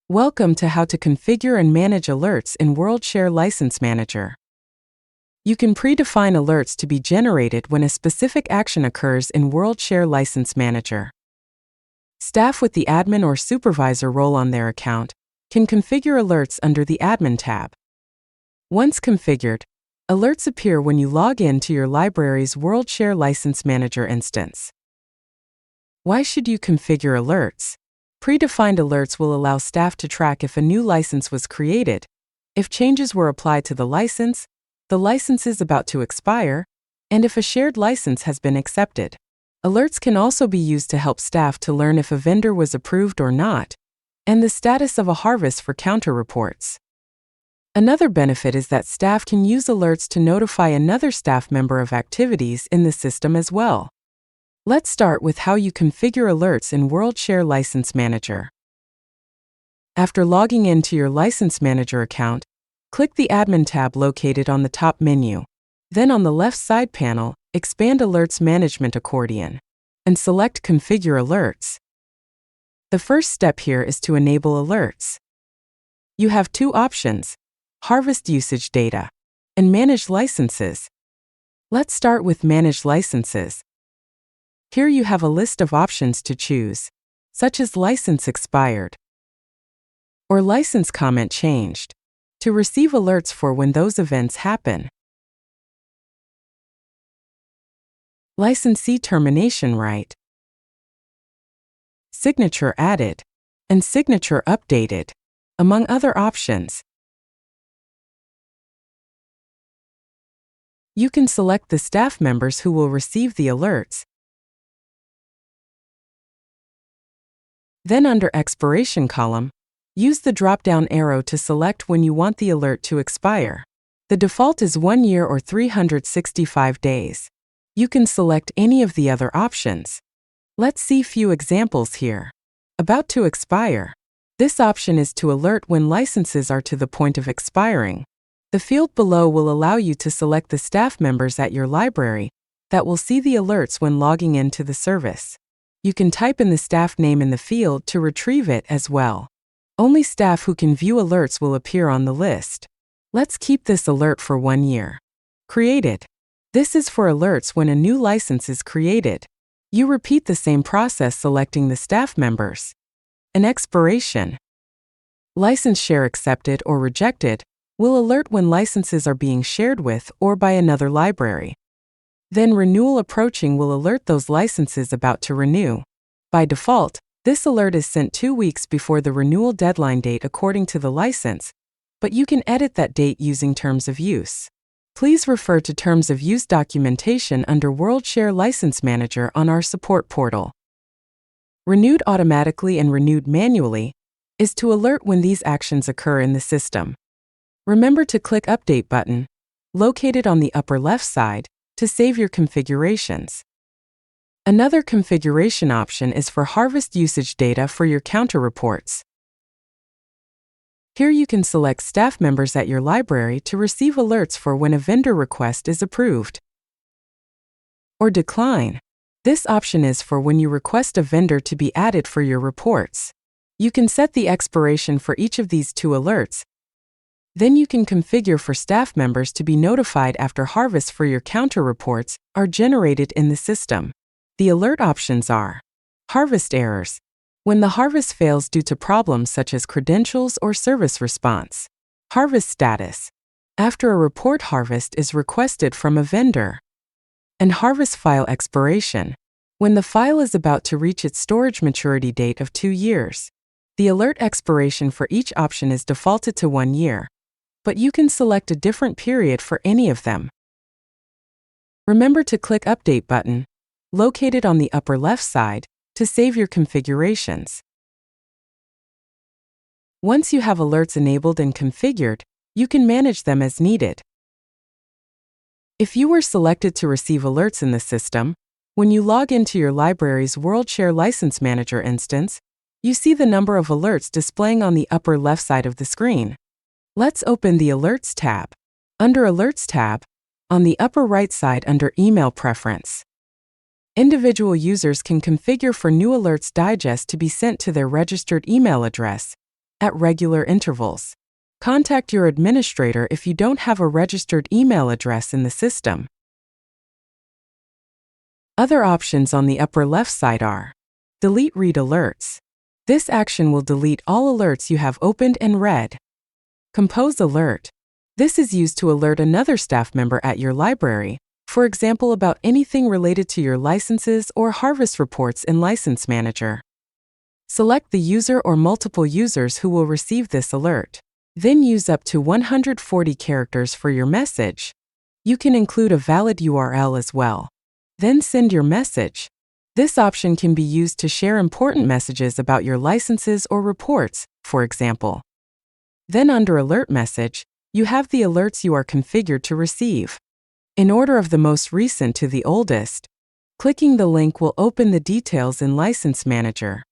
Welcome to how to configure and manage alerts in WorldShare License Manager. You can predefine alerts to be generated when a specific action occurs in WorldShare License Manager. Staff with the admin or supervisor role on their account can configure alerts under the Admin tab. Once configured, alerts appear when you log in to your library's WorldShare License Manager instance. Why should you configure alerts? Predefined alerts will allow staff to track if a new license was created, if changes were applied to the license is about to expire, and if a shared license has been accepted. Alerts can also be used to help staff to learn if a vendor was approved or not, and the status of a harvest for counter reports. Another benefit is that staff can use alerts to notify another staff member of activities in the system as well. Let's start with how you configure alerts in WorldShare License Manager. After logging into your License Manager account, click the Admin tab located on the top menu. Then on the left side panel, expand Alerts Management accordion and select Configure Alerts. The first step here is to enable alerts. You have two options: Harvest Usage Data and Manage Licenses. Let's start with Manage Licenses. Here you have a list of options to choose, such as License Expired or License Comment Changed, to receive alerts for when those events happen. Licensee Termination Right, Signature Added, and Signature Updated, among other options. You can select the staff members who will receive the alerts. Then under Expiration column, use the drop-down arrow to select when you want the alert to expire. The default is 1 year or 365 days. You can select any of the other options. Let's see few examples here. About to expire. This option is to alert when licenses are to the point of expiring. The field below will allow you to select the staff members at your library that will see the alerts when logging into the service. You can type in the staff name in the field to retrieve it as well. Only staff who can view alerts will appear on the list. Let's keep this alert for 1 year. Created. This is for alerts when a new license is created. You repeat the same process selecting the staff members. An expiration. License share accepted or rejected will alert when licenses are being shared with or by another library. Then renewal approaching will alert those licenses about to renew. By default, this alert is sent 2 weeks before the renewal deadline date according to the license, but you can edit that date using Terms of Use. Please refer to Terms of Use documentation under WorldShare License Manager on our support portal. Renewed automatically and renewed manually is to alert when these actions occur in the system. Remember to click Update button, located on the upper left side, to save your configurations. Another configuration option is for Harvest Usage Data for your counter reports. Here you can select staff members at your library to receive alerts for when a vendor request is approved or decline. This option is for when you request a vendor to be added for your reports. You can set the expiration for each of these two alerts. Then you can configure for staff members to be notified after harvests for your counter reports are generated in the system. The alert options are: Harvest Errors, when the harvest fails due to problems such as credentials or service response. Harvest Status, after a report harvest is requested from a vendor. And Harvest File Expiration, when the file is about to reach its storage maturity date of 2 years. The alert expiration for each option is defaulted to 1 year, but you can select a different period for any of them. Remember to click Update button, located on the upper left side, to save your configurations. Once you have alerts enabled and configured, you can manage them as needed. If you were selected to receive alerts in the system, when you log into your library's WorldShare License Manager instance, you see the number of alerts displaying on the upper left side of the screen. Let's open the Alerts tab. Under Alerts tab, on the upper right side under Email Preference, individual users can configure for new alerts digest to be sent to their registered email address at regular intervals. Contact your administrator if you don't have a registered email address in the system. Other options on the upper left side are: delete read alerts. This action will delete all alerts you have opened and read. Compose alert. This is used to alert another staff member at your library, for example about anything related to your licenses or harvest reports in License Manager. Select the user or multiple users who will receive this alert. Then use up to 140 characters for your message. You can include a valid URL as well. Then send your message. This option can be used to share important messages about your licenses or reports, for example. Then under Alert Message, you have the alerts you are configured to receive. In order of the most recent to the oldest, clicking the link will open the details in License Manager.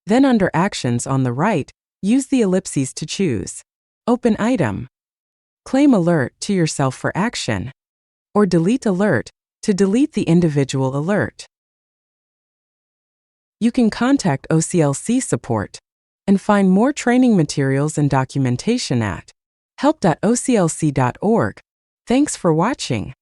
Then under Actions on the right, use the ellipses to choose Open Item, Claim Alert to yourself for action, or Delete Alert to delete the individual alert. You can contact OCLC support and find more training materials and documentation at help.oclc.org. Thanks for watching.